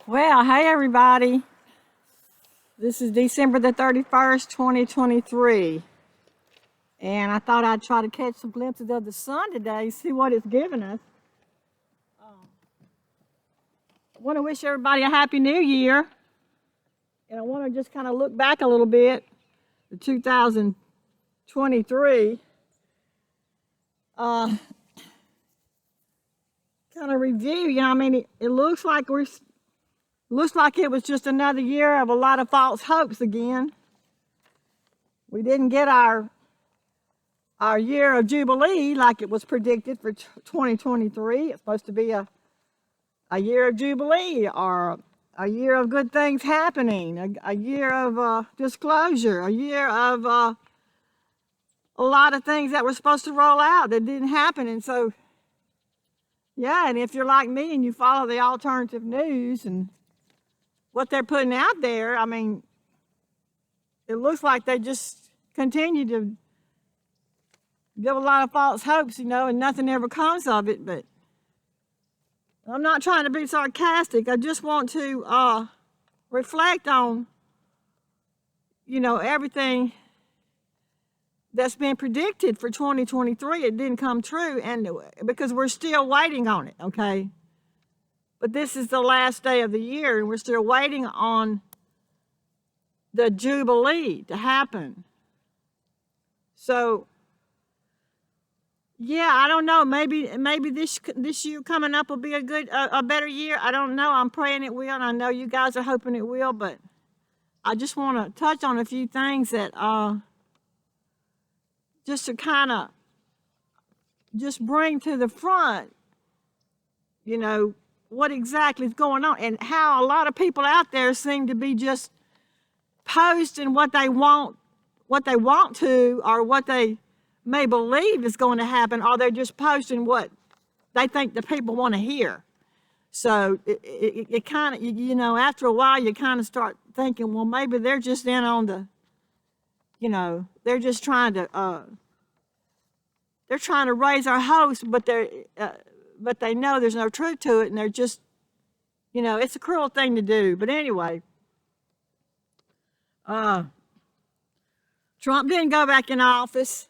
Well, hey everybody. This is December the 31st, 2023. And I thought I'd try to catch some glimpses of the sun today, see what it's giving us. I want to wish everybody a happy new year. And I want to just kind of look back a little bit to 2023. Kind of review, it looks like it was just another year of a lot of false hopes again. We didn't get our year of Jubilee like it was predicted for 2023. It's supposed to be a year of Jubilee, or a year of good things happening, a year of disclosure, a year of a lot of things that were supposed to roll out that didn't happen. And so, yeah, and if you're like me and you follow the alternative news and what they're putting out there, it looks like they just continue to give a lot of false hopes, and nothing ever comes of it. But I'm not trying to be sarcastic. I just want to reflect on, everything that's been predicted for 2023. It didn't come true, and because we're still waiting on it, okay? But this is the last day of the year, and we're still waiting on the Jubilee to happen. So, yeah, I don't know. Maybe this year coming up will be a better year. I don't know. I'm praying it will, and I know you guys are hoping it will. But I just want to touch on a few things that just to kind of just bring to the front, what exactly is going on, and how a lot of people out there seem to be just posting what they want to, or what they may believe is going to happen, or they're just posting what they think the people want to hear. So it kind of, after a while, you kind of start thinking, well, maybe they're just in on the, they're just trying to, they're trying to raise our hopes, but they know there's no truth to it, and they're just, it's a cruel thing to do. But anyway, Trump didn't go back in office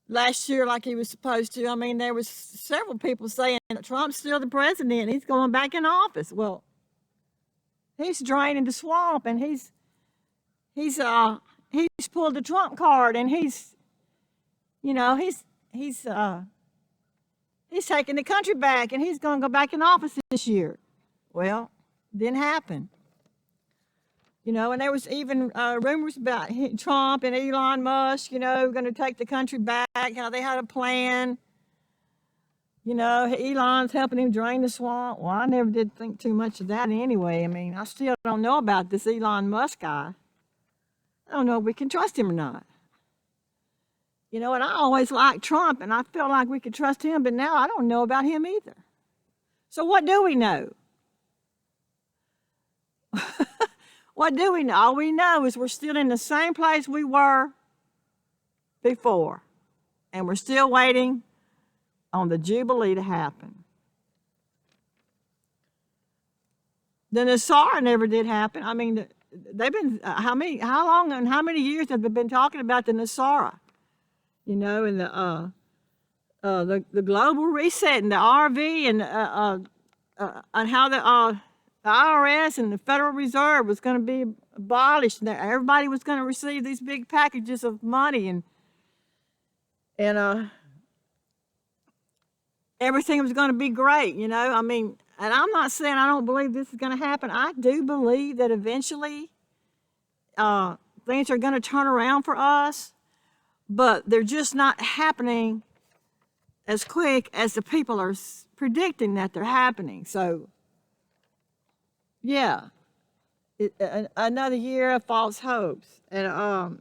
last year like he was supposed to. There was several people saying Trump's still the president, he's going back in office. Well, he's draining the swamp, and he's pulled the Trump card, and he's taking the country back, and he's going to go back in office this year. Well, didn't happen. And there was even rumors about Trump and Elon Musk, going to take the country back, how they had a plan. Elon's helping him drain the swamp. Well, I never did think too much of that anyway. I still don't know about this Elon Musk guy. I don't know if we can trust him or not. And I always liked Trump, and I felt like we could trust him, but now I don't know about him either. So what do we know? What do we know? All we know is we're still in the same place we were before, and we're still waiting on the Jubilee to happen. The Nasara never did happen. They've been, how long and how many years have they been talking about the Nasara? And the global reset, and the RV, and how the IRS and the Federal Reserve was going to be abolished, and everybody was going to receive these big packages of money, and everything was going to be great, and I'm not saying I don't believe this is going to happen. I do believe that eventually things are going to turn around for us, but they're just not happening as quick as the people are predicting that they're happening. So, yeah, another year of false hopes. And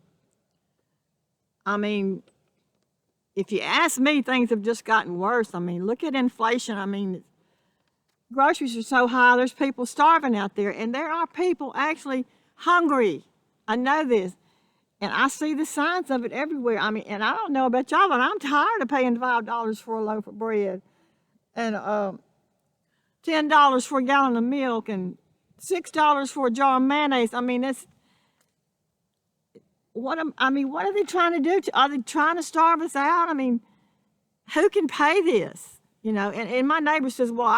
if you ask me, things have just gotten worse. Look at inflation. Groceries are so high, there's people starving out there, and there are people actually hungry. I know this, and I see the signs of it everywhere. And I don't know about y'all, but I'm tired of paying $5 for a loaf of bread. And $10 for a gallon of milk and $6 for a jar of mayonnaise. I mean, what are they trying to do? Are they trying to starve us out? I mean, who can pay this? You know, and my neighbor says, well,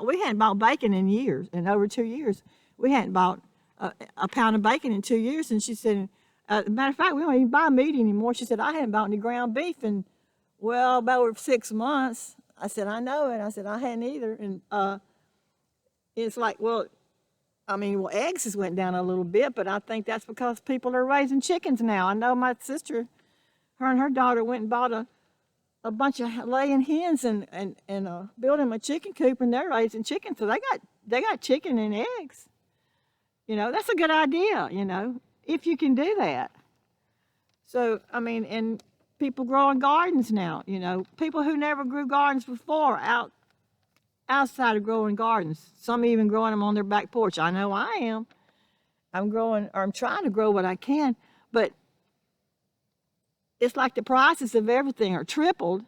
we hadn't bought bacon in years, in over 2 years. We hadn't bought a pound of bacon in 2 years. And she said, matter of fact, we don't even buy meat anymore. She said, I hadn't bought any ground beef in, well, about 6 months. I said, I know it. I said, I hadn't either. And it's like, well, eggs has went down a little bit, but I think that's because people are raising chickens now. I know my sister, her and her daughter went and bought a bunch of laying hens and built them a chicken coop, and they're raising chickens. So they got chicken and eggs. You know, that's a good idea, you know, if you can do that. So, and people growing gardens now, you know, people who never grew gardens before outside of growing gardens. Some even growing them on their back porch. I know I am. I'm trying to grow what I can, but it's like the prices of everything are tripled.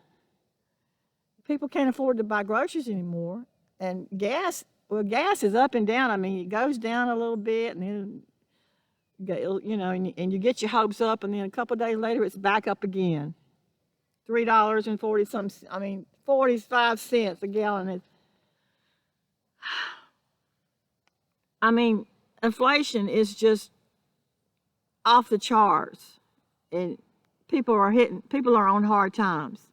People can't afford to buy groceries anymore. And gas is up and down. I mean, it goes down a little bit, and then, you know, and you get your hopes up, and then a couple of days later, it's back up again. $3.40 45 cents a gallon. Inflation is just off the charts, and people are on hard times.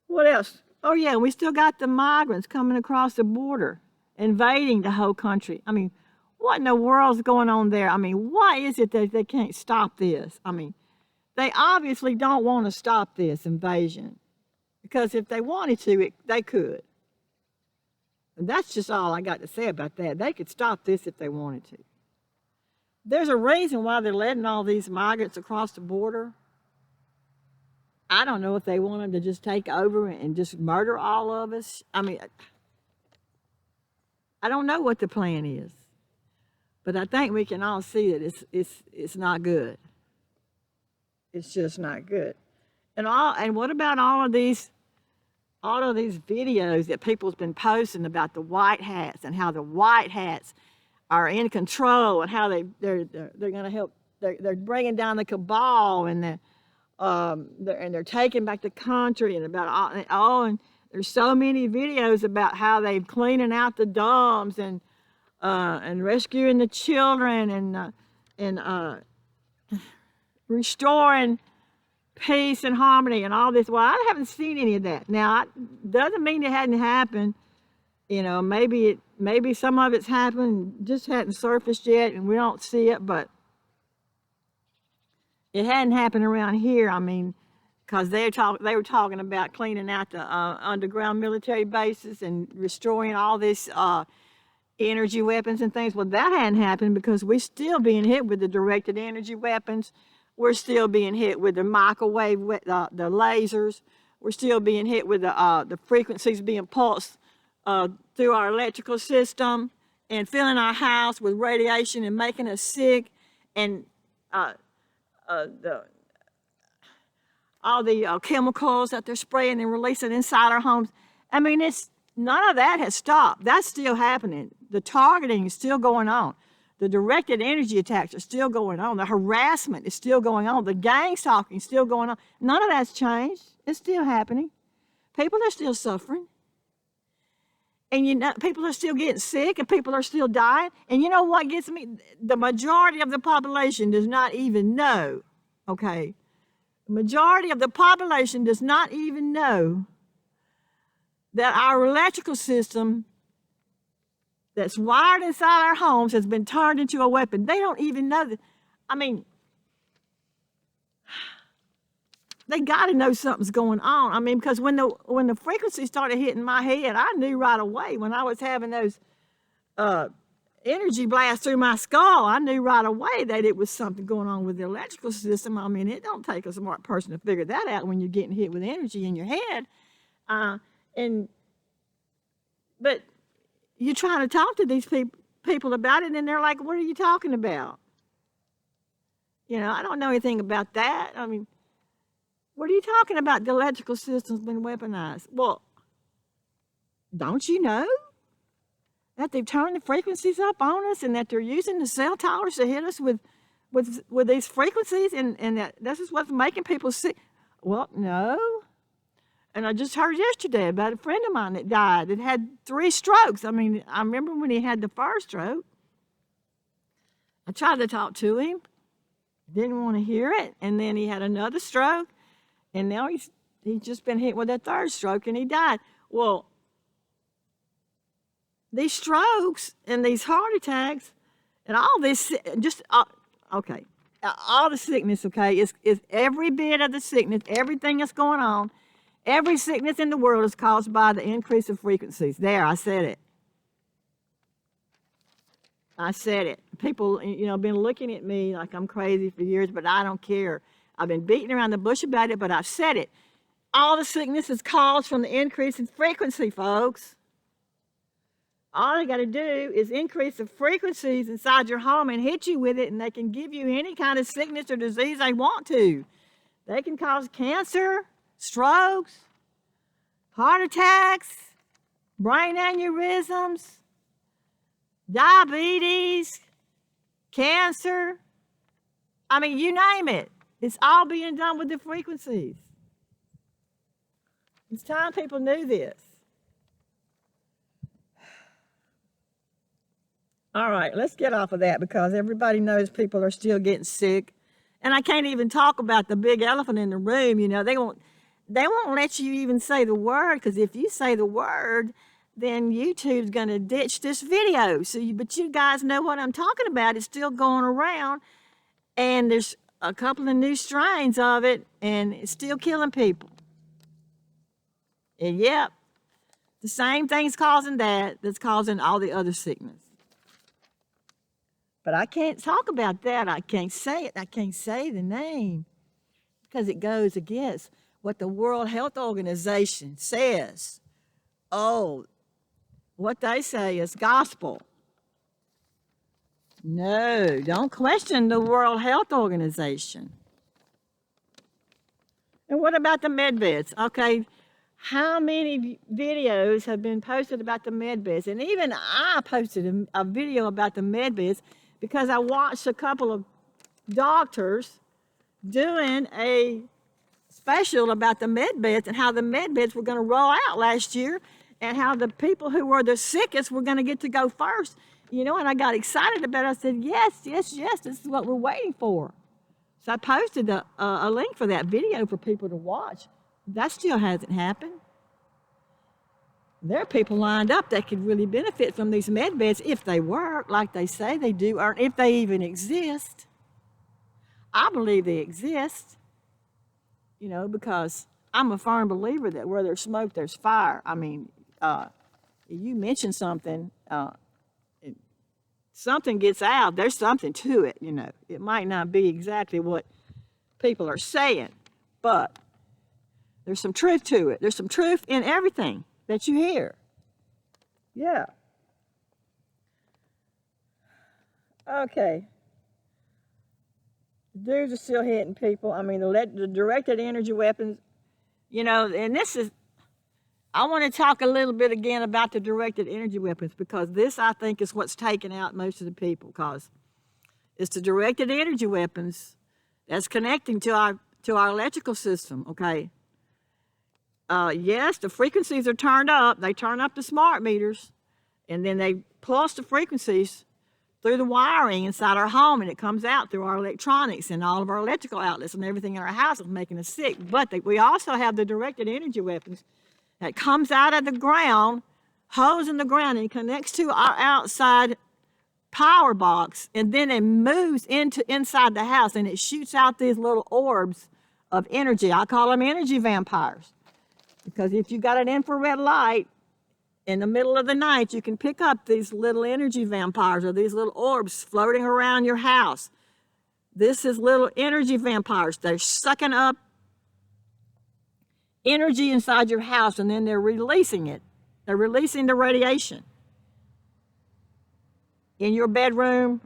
What else? Oh yeah, we still got the migrants coming across the border, invading the whole country. I mean, what in the world's going on there? I mean, why is it that they can't stop this? I mean, they obviously don't want to stop this invasion, because if they wanted to, they could. And that's just all I got to say about that. They could stop this if they wanted to. There's a reason why they're letting all these migrants across the border. I don't know if they want them to just take over and just murder all of us. I mean, I don't know what the plan is, but I think we can all see that it's not good. It's just not good. And what about all of these videos that people's been posting about the white hats, and how the white hats are in control, and how they're going to help. They're bringing down the cabal, and they're taking back the country, and about all. And there's so many videos about how they're cleaning out the dumps, and rescuing the children, and restoring peace and harmony and all this. Well, I haven't seen any of that. Now, doesn't mean it hadn't happened. You know, maybe some of it's happened, just hadn't surfaced yet, and we don't see it. But it hadn't happened around here. I mean, because they were talking about cleaning out the underground military bases and restoring all this energy weapons and things. Well, that hadn't happened because we're still being hit with the directed energy weapons. We're still being hit with the microwave, the lasers. We're still being hit with the frequencies being pulsed through our electrical system, and filling our house with radiation and making us sick, and all the chemicals that they're spraying and releasing inside our homes. I mean, none of that has stopped. That's still happening. The targeting is still going on. The directed energy attacks are still going on. The harassment is still going on. The gang stalking is still going on. None of that's changed. It's still happening. People are still suffering. And you know, people are still getting sick, and people are still dying. And you know what gets me? The majority of the population does not even know, okay? The majority of the population does not even know that our electrical system that's wired inside our homes has been turned into a weapon. They don't even know that. I mean, they got to know something's going on. I mean, because when the frequency started hitting my head, I knew right away. When I was having those energy blasts through my skull, I knew right away that it was something going on with the electrical system. I mean, it don't take a smart person to figure that out when you're getting hit with energy in your head. But you're trying to talk to these people about it, and they're like, what are you talking about? You know, I don't know anything about that. I mean, what are you talking about? The electrical system's been weaponized. Well, Don't you know that they've turned the frequencies up on us and that they're using the cell towers to hit us with these frequencies and that this is what's making people sick? Well, no. And I just heard yesterday about a friend of mine that died that had 3 strokes. I mean, I remember when he had the first stroke. I tried to talk to him, didn't want to hear it, and then he had another stroke, and now he's just been hit with a 3rd stroke, and he died. Well, these strokes and these heart attacks and all this, okay, all the sickness, okay, is every bit of the sickness, everything that's going on, every sickness in the world is caused by the increase of frequencies. There, I said it. I said it. People, been looking at me like I'm crazy for years, but I don't care. I've been beating around the bush about it, but I've said it. All the sickness is caused from the increase in frequency, folks. All they got to do is increase the frequencies inside your home and hit you with it, and they can give you any kind of sickness or disease they want to. They can cause cancer, strokes, heart attacks, brain aneurysms, diabetes, cancer. I mean, you name it. It's all being done with the frequencies. It's time people knew this. All right, let's get off of that because everybody knows people are still getting sick. And I can't even talk about the big elephant in the room. They won't let you even say the word, because if you say the word, then YouTube's going to ditch this video. But you guys know what I'm talking about. It's still going around, and there's a couple of new strains of it, and it's still killing people. And yep, the same thing's causing that's causing all the other sickness. But I can't talk about that. I can't say it. I can't say the name because it goes against what the World Health Organization says. Oh, what they say is gospel. No, don't question the World Health Organization. And what about the med beds? Okay, how many videos have been posted about the med beds? And even I posted a video about the med beds because I watched a couple of doctors doing a special about the med beds and how the med beds were going to roll out last year and how the people who were the sickest were going to get to go first. And I got excited about it. I said, yes, this is what we're waiting for. So I posted a link for that video for people to watch. That still hasn't happened. There are people lined up that could really benefit from these med beds if they work like they say they do, or if they even exist. I believe they exist, because I'm a firm believer that where there's smoke, there's fire. I mean, you mention something, something gets out, there's something to it, It might not be exactly what people are saying, but there's some truth to it. There's some truth in everything that you hear. Yeah. Okay. Dudes are still hitting people. I mean, the directed energy weapons, and this is, I want to talk a little bit again about the directed energy weapons because this, I think, is what's taking out most of the people because it's the directed energy weapons that's connecting to our electrical system, okay? Yes, the frequencies are turned up. They turn up the smart meters, and then they pulse the frequencies through the wiring inside our home, and it comes out through our electronics and all of our electrical outlets and everything in our house is making us sick. But we also have the directed energy weapons that comes out of the ground, holes in the ground, and connects to our outside power box, and then it moves inside the house, and it shoots out these little orbs of energy. I call them energy vampires. Because if you got an infrared light in the middle of the night, you can pick up these little energy vampires or these little orbs floating around your house. This is little energy vampires. They're sucking up energy inside your house and then they're releasing it. They're releasing the radiation in your bedroom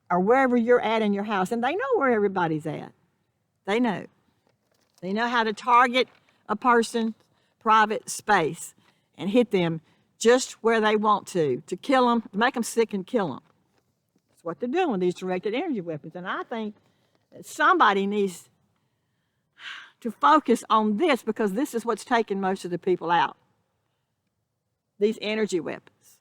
or wherever you're at in your house. And they know where everybody's at. They know. They know how to target a person private space and hit them just where they want to kill them, make them sick and kill them. That's what they're doing with these directed energy weapons. And I think that somebody needs to focus on this, because this is what's taking most of the people out, these energy weapons.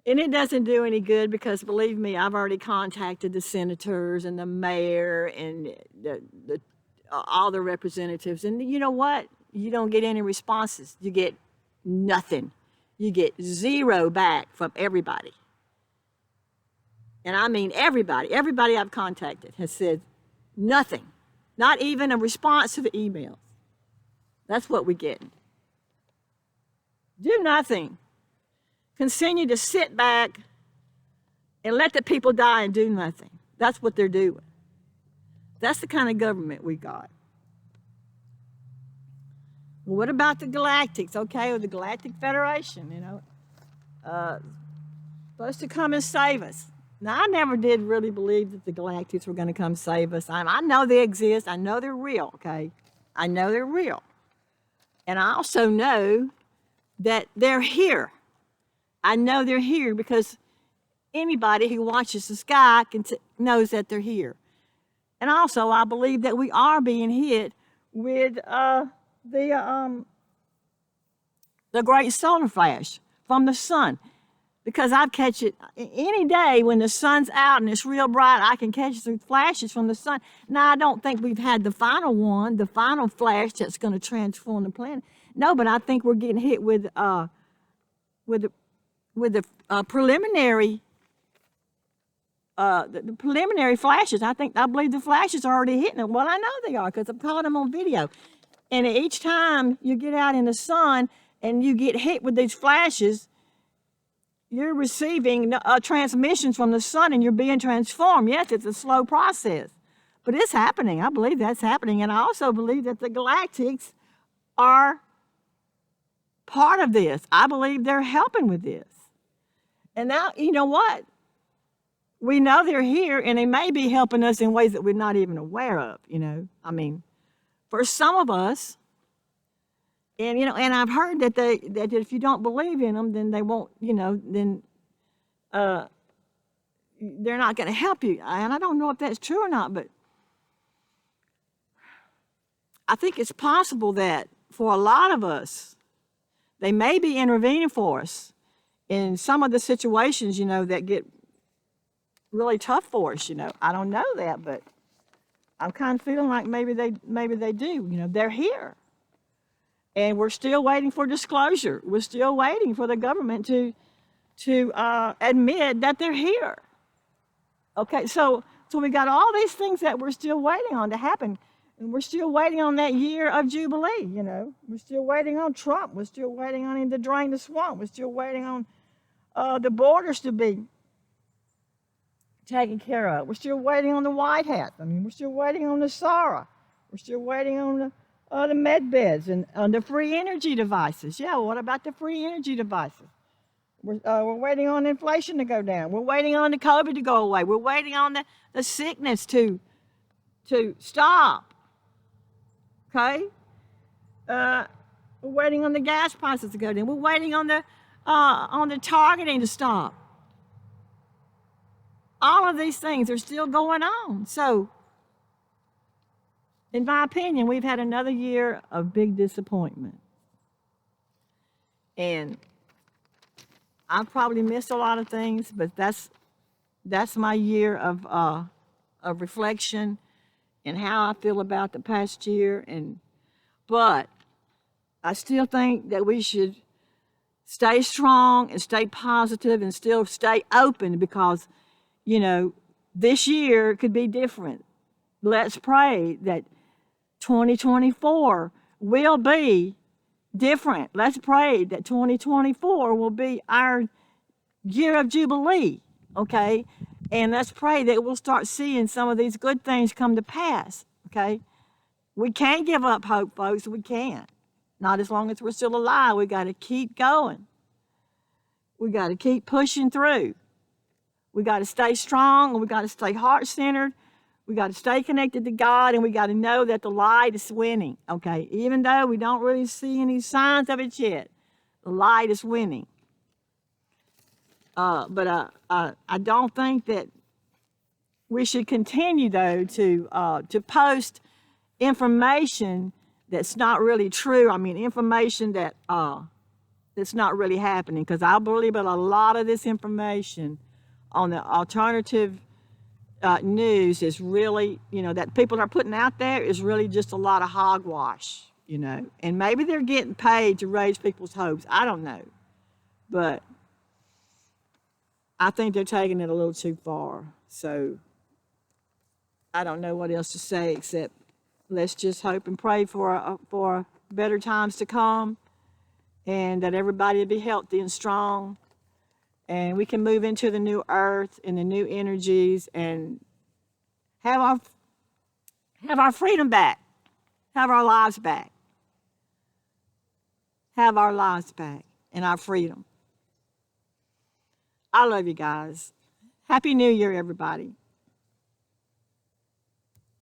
And it doesn't do any good, because believe me, I've already contacted the senators and the mayor and all the representatives. And you know what? You don't get any responses. You get nothing. You get zero back from everybody. And I mean everybody. Everybody I've contacted has said nothing. Not even a response to the emails. That's what we're getting. Do nothing. Continue to sit back and let the people die and do nothing. That's what they're doing. That's the kind of government we got. Well, what about the Galactics? Okay, or the Galactic Federation, supposed to come and save us. Now, I never did really believe that the Galactics were going to come save us. I know they exist. I know they're real, okay? I know they're real. And I also know that they're here. I know they're here because anybody who watches the sky knows that they're here. And also, I believe that we are being hit with the great solar flash from the sun, because I catch it any day when the sun's out and it's real bright. I can catch the flashes from the sun. Now, I don't think we've had the final one, the final flash that's going to transform the planet. No, but I think we're getting hit with the preliminary. The preliminary flashes. I believe the flashes are already hitting them. Well, I know they are, because I've caught them on video. And each time you get out in the sun and you get hit with these flashes, you're receiving transmissions from the sun and you're being transformed. Yes, it's a slow process, but it's happening. I believe that's happening. And I also believe that the Galactics are part of this. I believe they're helping with this. And now, you know what? We know they're here, and they may be helping us in ways that we're not even aware of, I mean, for some of us, and and I've heard that that if you don't believe in them, then they won't, then they're not going to help you. And I don't know if that's true or not, but I think it's possible that for a lot of us, they may be intervening for us in some of the situations, that get really tough for us. I don't know that, but I'm kind of feeling like maybe they do. They're here, and we're still waiting for disclosure. We're still waiting for the government to admit that they're here. Okay, so we got all these things that we're still waiting on to happen, and we're still waiting on that year of Jubilee. We're still waiting on Trump. We're still waiting on him to drain the swamp. We're still waiting on the borders to be taken care of. We're still waiting on the White Hat. We're still waiting on the SARA. We're still waiting on the med beds and on the free energy devices. Yeah, what about the free energy devices? We're waiting on inflation to go down. We're waiting on the COVID to go away. We're waiting on the sickness to stop. Okay? We're waiting on the gas prices to go down. We're waiting on the targeting to stop. All of these things are still going on. So, in my opinion, we've had another year of big disappointment. And I've probably missed a lot of things, but that's my year of reflection and how I feel about the past year. But I still think that we should stay strong and stay positive and still stay open, because this year could be different. Let's pray that 2024 will be different. Let's pray that 2024 will be our year of Jubilee, okay? And let's pray that we'll start seeing some of these good things come to pass, okay? We can't give up hope, folks. We can't. Not as long as we're still alive. We got to keep going. We got to keep pushing through. We got to stay strong, and we got to stay heart-centered. We got to stay connected to God, and we got to know that the light is winning, okay? Even though we don't really see any signs of it yet, the light is winning. But I don't think that we should continue, though, to post information that's not really true. I mean, information that that's not really happening, because I believe that a lot of this information on the alternative news is really, that people are putting out there is really just a lot of hogwash, and maybe they're getting paid to raise people's hopes. I don't know, but I think they're taking it a little too far. So I don't know what else to say except let's just hope and pray for better times to come, and that everybody will be healthy and strong, and we can move into the new earth and the new energies and have our freedom back, have our lives back, and our freedom. I love you guys. Happy New Year, everybody.